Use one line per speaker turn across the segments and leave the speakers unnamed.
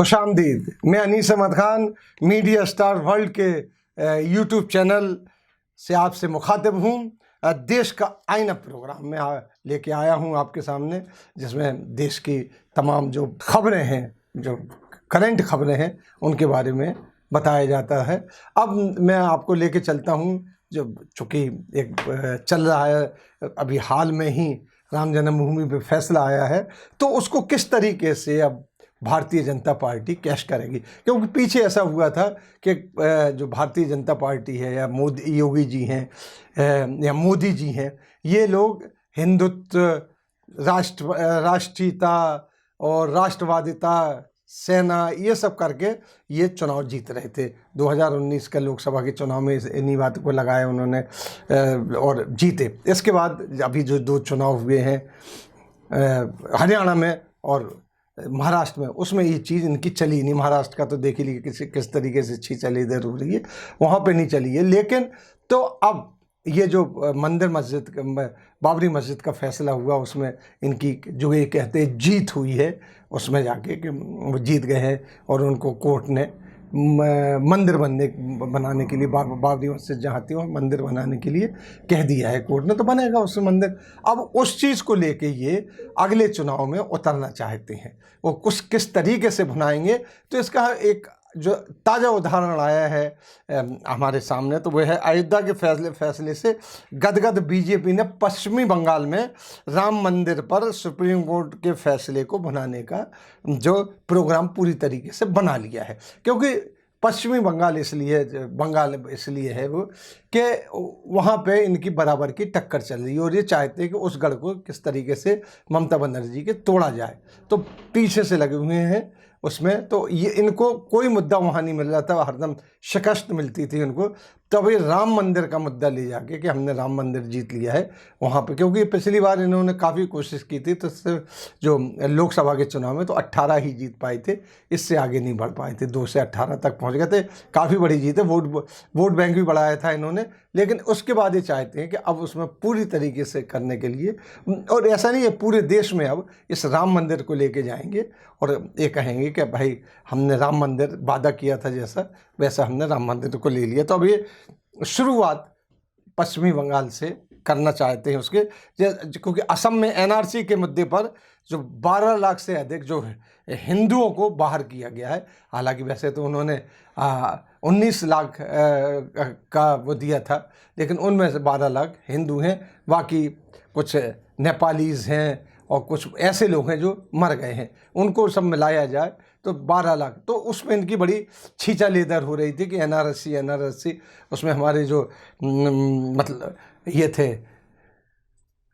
खुशामदीद। मैं Anees Ahmad Khan media star world के YouTube channel से आपसे मुखातिब हूँ। देश का आईना प्रोग्राम में लेके आया हूँ आपके सामने, जिसमें देश की तमाम जो खबरें हैं, जो करंट खबरें हैं, उनके बारे में बताया जाता है। अब मैं आपको लेके चलता हूँ, जो चूँकि एक चल रहा है, अभी हाल में ही राम जन्मभूमि पे फैसला आया है, तो उसको किस तरीके से अब भारतीय जनता पार्टी कैश करेगी। क्योंकि पीछे ऐसा हुआ था कि जो भारतीय जनता पार्टी है या मोदी योगी जी हैं या मोदी जी हैं, ये लोग हिंदुत्व, राष्ट्रीयता और राष्ट्रवादिता, सेना, ये सब करके ये चुनाव जीत रहे थे। 2019 का लोकसभा के चुनाव में इन्हीं बातों को लगाया उन्होंने और जीते। इसके बाद अभी जो 2 चुनाव हुए हैं हरियाणा में और महाराष्ट्र में, उसमें ये चीज़ इनकी चली नहीं। महाराष्ट्र का तो देख ही लीजिए किस तरीके से चली इधर हो रही है, वहाँ पे नहीं चली है। लेकिन तो अब ये जो मंदिर मस्जिद, बाबरी मस्जिद का फैसला हुआ, उसमें इनकी जो ये कहते हैं जीत हुई है, उसमें जाके कि वो जीत गए हैं और उनको कोर्ट ने मंदिर बनाने के लिए, बाबरी मस्जिद जहाँ थी वहाँ मंदिर बनाने के लिए कह दिया है कोर्ट ने, तो बनेगा उससे मंदिर। अब उस चीज़ को लेके ये अगले चुनाव में उतरना चाहते हैं। वो किस तरीके से बनाएंगे, तो इसका एक जो ताज़ा उदाहरण आया है हमारे सामने, तो वह है अयोध्या के फैसले से गदगद बीजेपी ने पश्चिमी बंगाल में राम मंदिर पर सुप्रीम कोर्ट के फैसले को बनाने का जो प्रोग्राम पूरी तरीके से बना लिया है। क्योंकि पश्चिमी बंगाल इसलिए है वो कि वहाँ पे इनकी बराबर की टक्कर चल रही है और ये चाहते हैं कि उस गढ़ को किस तरीके से ममता बनर्जी के तोड़ा जाए, तो पीछे से लगे हुए हैं उसमें। तो ये इनको कोई मुद्दा वहाँ नहीं मिल रहा था, हरदम शिकस्त मिलती थी उनको। तब ये राम मंदिर का मुद्दा ले जाके कि हमने राम मंदिर जीत लिया है वहाँ पे, क्योंकि पिछली बार इन्होंने काफ़ी कोशिश की थी, तो जो लोकसभा के चुनाव में तो 18 ही जीत पाए थे, इससे आगे नहीं बढ़ पाए थे, 2 से 18 तक पहुँच गए थे। काफ़ी बड़ी जीत है, वोट बैंक भी बढ़ाया था इन्होंने। लेकिन उसके बाद ये चाहते हैं कि अब उसमें पूरी तरीके से करने के लिए, और ऐसा नहीं है, पूरे देश में अब इस राम मंदिर को लेके जाएंगे और ये कहेंगे कि भाई हमने राम मंदिर वादा किया था, जैसा वैसा हमने राम मंदिर को ले लिया। तो अब ये शुरुआत पश्चिमी बंगाल से करना चाहते हैं उसके, क्योंकि असम में एनआरसी के मुद्दे पर जो 12 लाख से अधिक जो हिंदुओं को बाहर किया गया है, हालांकि वैसे तो उन्होंने 19 लाख का वो दिया था, लेकिन उनमें से 12 लाख हिंदू हैं, बाकी कुछ नेपालीज हैं और कुछ ऐसे लोग हैं जो मर गए हैं, उनको सब मिलाया जाए तो 12 लाख। तो उसमें इनकी बड़ी छींचा-लेदर हो रही थी कि एनआरसी, उसमें हमारे जो मतलब ये थे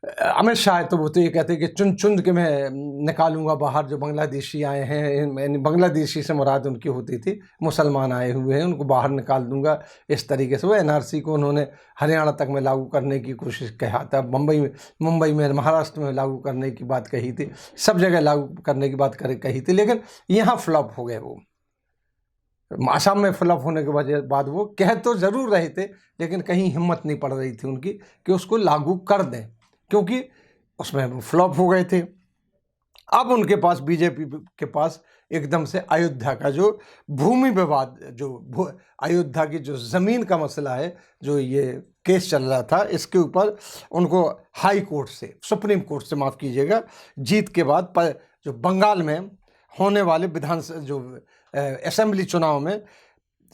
अमित शाह, तो वो तो ये कहते हैं कि चुन के मैं निकालूंगा बाहर जो बांग्लादेशी आए हैं। बांग्लादेशी से मुराद उनकी होती थी मुसलमान आए हुए हैं, उनको बाहर निकाल दूंगा, इस तरीके से वो एनआरसी को उन्होंने हरियाणा तक में लागू करने की कोशिश कहा था, मुंबई में, महाराष्ट्र में लागू करने की बात कही थी, सब जगह लागू करने की बात कही थी। लेकिन यहाँ फ्लॉप हो गए वो, असम में फ्लॉप होने के बाद वो कह तो ज़रूर रहे थे, लेकिन कहीं हिम्मत नहीं पड़ रही थी उनकी कि उसको लागू कर दें, क्योंकि उसमें फ्लॉप हो गए थे। अब उनके पास, बीजेपी के पास एकदम से अयोध्या का जो भूमि विवाद, जो अयोध्या की जो ज़मीन का मसला है, जो ये केस चल रहा था, इसके ऊपर उनको हाई कोर्ट से, सुप्रीम कोर्ट से माफ़ कीजिएगा, जीत के बाद जो बंगाल में होने वाले जो असेंबली चुनाव में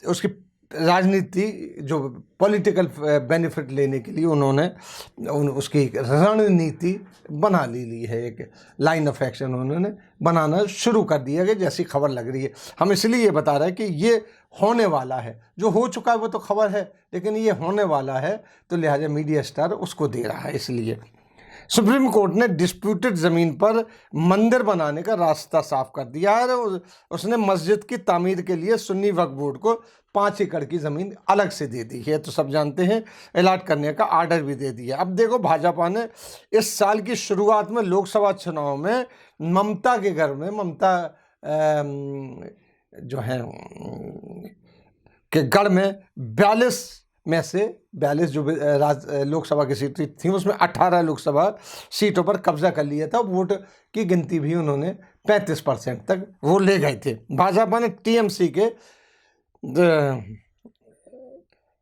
उसकी राजनीति, जो पॉलिटिकल बेनिफिट लेने के लिए उन्होंने उसकी रणनीति बना ली है, एक लाइन ऑफ एक्शन उन्होंने बनाना शुरू कर दिया है, जैसी खबर लग रही है। हम इसलिए ये बता रहे हैं कि ये होने वाला है, जो हो चुका है वो तो खबर है, लेकिन ये होने वाला है, तो लिहाजा मीडिया स्टार उसको दे रहा है। इसलिए सुप्रीम कोर्ट ने डिस्प्यूटेड ज़मीन पर मंदिर बनाने का रास्ता साफ कर दिया है। उसने मस्जिद की तामीर के लिए सुन्नी वक्फ बोर्ड को 5 एकड़ की ज़मीन अलग से दे दी है, तो सब जानते हैं, अलॉट करने का आर्डर भी दे दिया। अब देखो, भाजपा ने इस साल की शुरुआत में लोकसभा चुनाव में ममता के घर में, ममता जो है के गढ़ में 42 में से 42 जो लोकसभा की सीट थी, उसमें 18 लोकसभा सीटों पर कब्जा कर लिया था। वोट की गिनती भी उन्होंने 35% तक वो ले गए थे। भाजपा ने टीएमसी के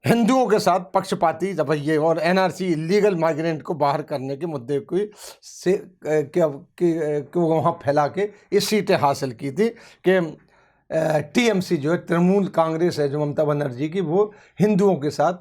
हिंदुओं के साथ पक्षपाती रवैये और एनआरसी इलीगल माइग्रेंट को बाहर करने के मुद्दे को वहाँ फैला के ये सीटें हासिल की थी कि टीएमसी जो है, तृणमूल कांग्रेस है जो ममता बनर्जी की, वो हिंदुओं के साथ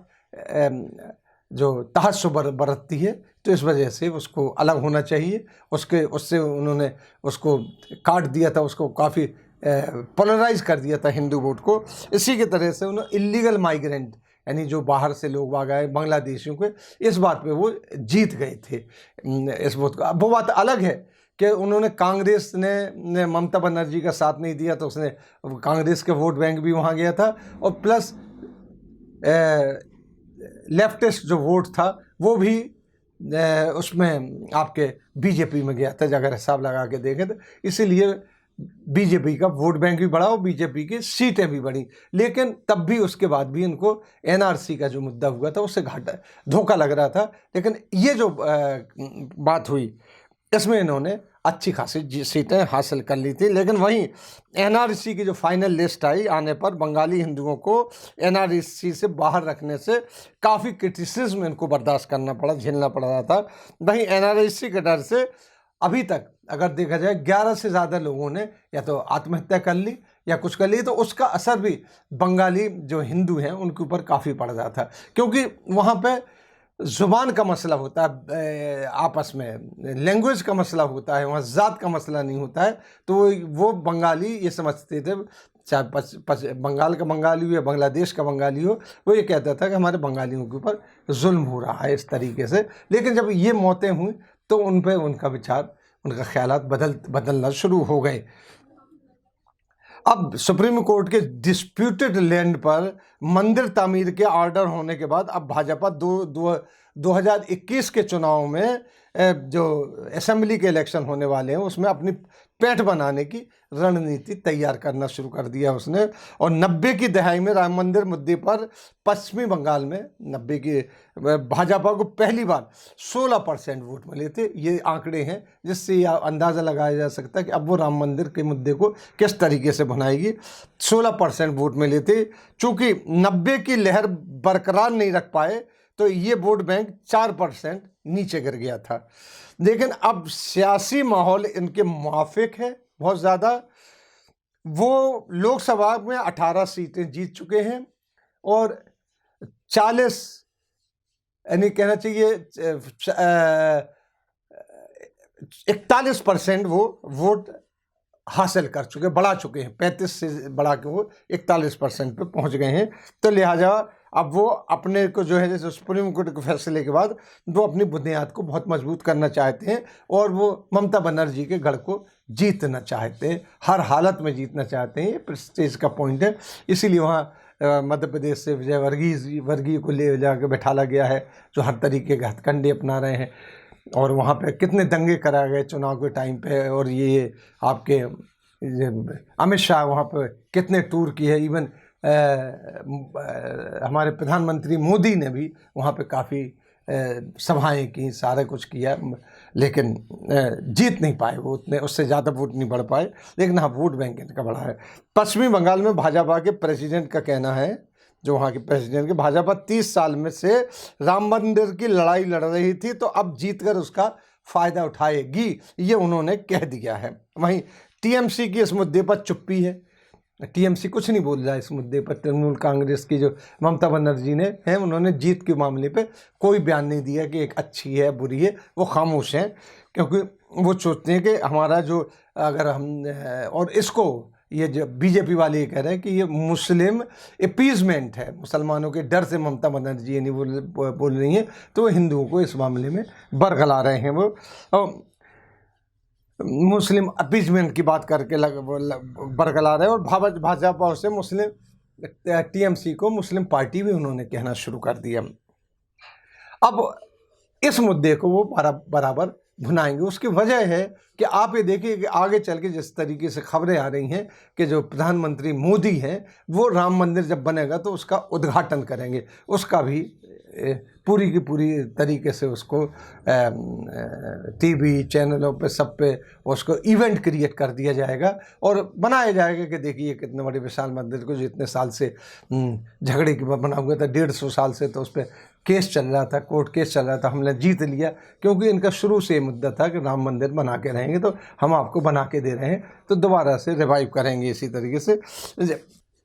जो तहस्सुब बरतती है, तो इस वजह से उसको अलग होना चाहिए। उससे उन्होंने उसको काट दिया था, उसको काफ़ी पोलराइज कर दिया था हिंदू वोट को। इसी के तरह से उन्होंने इलीगल माइग्रेंट यानी जो बाहर से लोग आ गए बांग्लादेशियों के, इस बात पे वो जीत गए थे इस वोट का। वो बात अलग है कि उन्होंने कांग्रेस ने ममता बनर्जी का साथ नहीं दिया, तो उसने कांग्रेस के वोट बैंक भी वहाँ गया था, और प्लस लेफ्टिस्ट जो वोट था वो भी उसमें आपके बीजेपी में गया था, अगर हिसाब लगा के देखें तो। इसीलिए बीजेपी का वोट बैंक भी बढ़ा और बीजेपी की सीटें भी बढ़ी। लेकिन तब भी उसके बाद भी इनको एनआरसी का जो मुद्दा हुआ था उससे घाटा धोखा लग रहा था। लेकिन ये जो बात हुई इसमें इन्होंने अच्छी खासी सीटें हासिल कर ली थी। लेकिन वहीं एनआरसी की जो फाइनल लिस्ट आई आने पर बंगाली हिंदुओं को एनआरसी से बाहर रखने से काफ़ी क्रिटिसिज्म इनको बर्दाश्त करना पड़ा, झेलना पड़ रहा था। वहीं एनआरसी के डर से अभी तक अगर देखा जाए 11 से ज़्यादा लोगों ने या तो आत्महत्या कर ली या कुछ कर ली, तो उसका असर भी बंगाली जो हिंदू हैं उनके ऊपर काफ़ी पड़ रहा था, क्योंकि वहाँ पे ज़ुबान का मसला होता है, आपस में लैंग्वेज का मसला होता है, वहाँ ज़ात का मसला नहीं होता है। तो वो बंगाली ये समझते थे, चाहे बंगाल का बंगाली हो या बांग्लादेश का बंगाली हो, वो ये कहता था कि हमारे बंगालियों के ऊपर जुल्म हो रहा है इस तरीके से। लेकिन जब ये मौतें हुई तो उन पर उनका विचार, उनका ख्यालात बदलना शुरू हो गए। अब सुप्रीम कोर्ट के डिस्प्यूटेड लैंड पर मंदिर तामीर के ऑर्डर होने के बाद अब भाजपा 2021 के चुनाव में जो असेंबली के इलेक्शन होने वाले हैं उसमें अपनी पैठ बनाने की रणनीति तैयार करना शुरू कर दिया उसने। और 90 की दहाई में राम मंदिर मुद्दे पर पश्चिमी बंगाल में 90 की भाजपा को पहली बार 16% वोट मिले थे। ये आंकड़े हैं जिससे यह अंदाज़ा लगाया जा सकता है कि अब वो राम मंदिर के मुद्दे को किस तरीके से बनाएगी। 16% वोट मिले थे। चूँकि 90 की लहर बरकरार नहीं रख पाए तो ये वोट बैंक 4% नीचे गिर गया था। लेकिन अब सियासी माहौल इनके मुआफिक है बहुत ज़्यादा। वो लोकसभा में 18 सीटें जीत चुके हैं और 40 यानी कहना चाहिए 41% वो वोट हासिल कर चुके, बढ़ा चुके हैं। 35 से बढ़ा के वो 41% पे पहुंच गए हैं। तो लिहाजा अब वो अपने को जो है जैसे सुप्रीम कोर्ट के फैसले के बाद वो अपनी बुनियाद को बहुत मजबूत करना चाहते हैं और वो ममता बनर्जी के गढ़ को जीतना चाहते हैं, हर हालत में जीतना चाहते हैं। ये प्रेस्टीज का पॉइंट है। इसीलिए वहाँ मध्य प्रदेश से विजय वर्गीय को ले जाकर बैठाला गया है जो हर तरीके के हथकंडे अपना रहे हैं। और वहाँ पे कितने दंगे कराए गए चुनाव के टाइम पे। और ये आपके अमित शाह वहाँ पे कितने टूर किए। इवन हमारे प्रधानमंत्री मोदी ने भी वहाँ पे काफ़ी सभाएं की, सारा कुछ किया, लेकिन जीत नहीं पाए वो उतने, उससे ज़्यादा वोट नहीं बढ़ पाए। लेकिन हाँ, वोट बैंक इनका बढ़ा है। पश्चिमी बंगाल में भाजपा के प्रेसिडेंट का कहना है, जो वहाँ के प्रेसिडेंट के, भाजपा 30 साल में से राम मंदिर की लड़ाई लड़ रही थी तो अब जीतकर उसका फ़ायदा उठाएगी, ये उन्होंने कह दिया है। वहीं टीएमसी की इस मुद्दे पर चुप्पी है। टीएमसी कुछ नहीं बोल रहा है इस मुद्दे पर। तृणमूल कांग्रेस की जो ममता बनर्जी ने है, उन्होंने जीत के मामले पे कोई बयान नहीं दिया कि एक अच्छी है बुरी है। वो खामोश हैं क्योंकि वो सोचते हैं कि हमारा जो अगर हम और इसको ये जो बीजेपी वाले ये कह रहे हैं कि ये मुस्लिम अपीजमेंट है, मुसलमानों के डर से ममता बनर्जी ये नहीं बोल रही हैं, तो हिंदुओं को इस मामले में बरगला रहे हैं। वो मुस्लिम अपीजमेंट की बात करके बरगला रहे हैं। और भाजपा से मुस्लिम टीएमसी को मुस्लिम पार्टी भी उन्होंने कहना शुरू कर दिया। अब इस मुद्दे को वो बराबर भुनाएंगे। उसकी वजह है कि आप ये देखिए कि आगे चल के जिस तरीके से खबरें आ रही हैं कि जो प्रधानमंत्री मोदी हैं वो राम मंदिर जब बनेगा तो उसका उद्घाटन करेंगे, उसका भी पूरी की पूरी तरीके से उसको टीवी चैनलों पे सब पे उसको इवेंट क्रिएट कर दिया जाएगा और बनाया जाएगा कि देखिए कितने बड़े विशाल मंदिर को जो इतने साल से झगड़े की बना हुआ था, 150 साल से तो उस पर केस चल रहा था, कोर्ट केस चल रहा था, हमने जीत लिया क्योंकि इनका शुरू से ये मुद्दा था कि राम मंदिर बना के रहेंगे तो हम आपको बना के दे रहे हैं, तो दोबारा से रिवाइव करेंगे। इसी तरीके से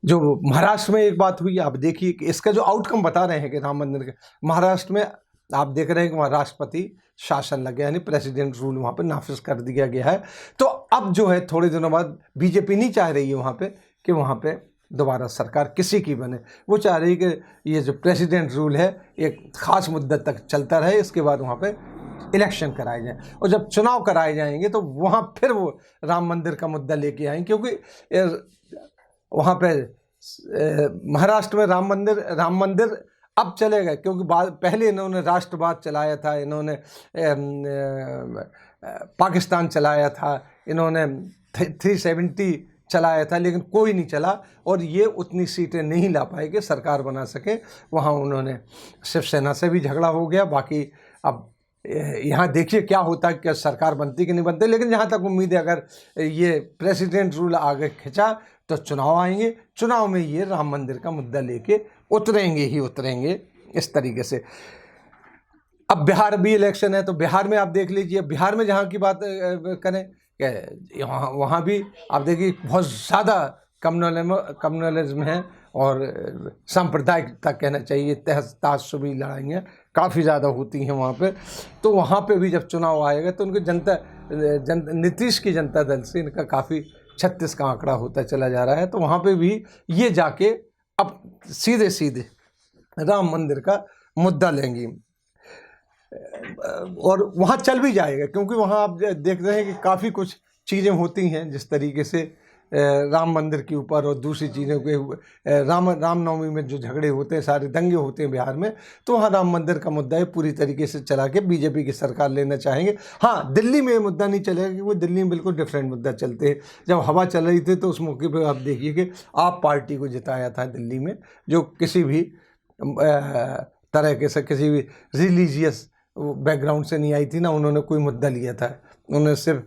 जो महाराष्ट्र में एक बात हुई, आप देखिए कि इसका जो आउटकम बता रहे हैं कि राम मंदिर के महाराष्ट्र में आप देख रहे हैं कि वहाँ राष्ट्रपति शासन लग गया, यानी प्रेसिडेंट रूल वहाँ पे नाफिज कर दिया गया है। तो अब जो है थोड़े दिनों बाद बीजेपी नहीं चाह रही है वहाँ पे कि वहाँ पे दोबारा सरकार किसी की बने, वो चाह रही है कि ये जो प्रेसिडेंट रूल है एक ख़ास मुद्दत तक चलता रहे, इसके बाद वहाँ पे इलेक्शन कराए जाएँ और जब चुनाव कराए जाएंगे तो वहाँ फिर वो राम मंदिर का मुद्दा लेके आएंगे, क्योंकि वहाँ पे महाराष्ट्र में राम मंदिर अब चलेगा, क्योंकि पहले इन्होंने राष्ट्रवाद चलाया था, इन्होंने पाकिस्तान चलाया था, इन्होंने 370 चलाया था, लेकिन कोई नहीं चला और ये उतनी सीटें नहीं ला पाए कि सरकार बना सके। वहाँ उन्होंने शिवसेना से भी झगड़ा हो गया। बाकी अब यहाँ देखिए क्या होता है, क्या सरकार बनती कि नहीं बनती, लेकिन जहाँ तक उम्मीद है अगर ये प्रेसिडेंट रूल आगे खिंचा तो चुनाव आएंगे, चुनाव में ये राम मंदिर का मुद्दा लेके उतरेंगे ही उतरेंगे इस तरीके से। अब बिहार भी इलेक्शन है तो बिहार में आप देख लीजिए, बिहार में जहाँ की बात करें वहाँ भी आप देखिए बहुत ज़्यादा कम्युनलिज्म है और सांप्रदायिकता कहना चाहिए, तहज़्ज़ुबी लड़ाइयाँ काफ़ी ज़्यादा होती हैं वहाँ पे। तो वहाँ पे भी जब चुनाव आएगा तो उनकी नीतीश की जनता दल से इनका काफ़ी 36 का आंकड़ा होता चला जा रहा है। तो वहाँ पे भी ये जाके अब सीधे सीधे राम मंदिर का मुद्दा लेंगी और वहाँ चल भी जाएगा, क्योंकि वहाँ आप देख रहे हैं कि काफ़ी कुछ चीज़ें होती हैं जिस तरीके से राम मंदिर के ऊपर और दूसरी चीज़ों के रामनवमी में जो झगड़े होते हैं, सारे दंगे होते हैं बिहार में, तो वहाँ राम मंदिर का मुद्दा है पूरी तरीके से चला के बीजेपी की सरकार लेना चाहेंगे। हाँ, दिल्ली में ये मुद्दा नहीं चलेगा क्योंकि दिल्ली में बिल्कुल डिफरेंट मुद्दा चलते हैं। जब हवा चल रही थी तो उस मौके पर आप देखिए कि आप पार्टी को जिताया था दिल्ली में, जो किसी भी तरह के से किसी भी रिलीजियस बैकग्राउंड से नहीं आई थी ना, उन्होंने कोई मुद्दा लिया था, उन्होंने सिर्फ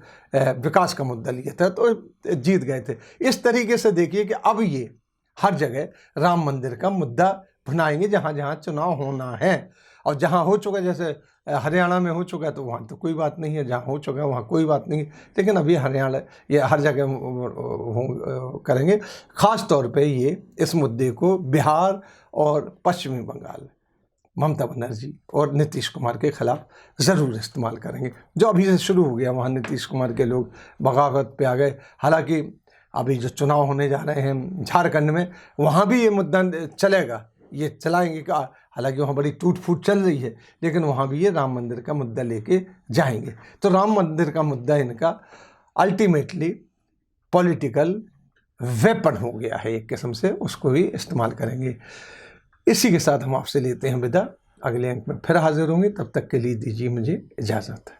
विकास का मुद्दा लिया था, तो जीत गए थे। इस तरीके से देखिए कि अब ये हर जगह राम मंदिर का मुद्दा भुनाएंगे जहाँ जहाँ चुनाव होना है, और जहाँ हो चुका, जैसे हरियाणा में हो चुका है तो वहाँ तो कोई बात नहीं है, जहाँ हो चुका है वहाँ कोई बात नहीं है, लेकिन अभी हरियाणा ये हर जगह करेंगे। ख़ास तौर पे ये इस मुद्दे को बिहार और पश्चिमी बंगाल ममता बनर्जी और नीतीश कुमार के खिलाफ ज़रूर इस्तेमाल करेंगे, जो अभी से शुरू हो गया। वहाँ नीतीश कुमार के लोग बगावत पे आ गए। हालांकि अभी जो चुनाव होने जा रहे हैं झारखंड में, वहाँ भी ये मुद्दा चलेगा, ये चलाएंगे का। हालांकि वहाँ बड़ी टूट फूट चल रही है, लेकिन वहाँ भी ये राम मंदिर का मुद्दा लेके जाएंगे। तो राम मंदिर का मुद्दा इनका अल्टीमेटली पॉलिटिकल वेपन हो गया है एक किस्म से, उसको भी इस्तेमाल करेंगे। इसी के साथ हम आपसे लेते हैं विदा, अगले अंक में फिर हाजिर होंगे, तब तक के लिए दीजिए मुझे इजाज़त।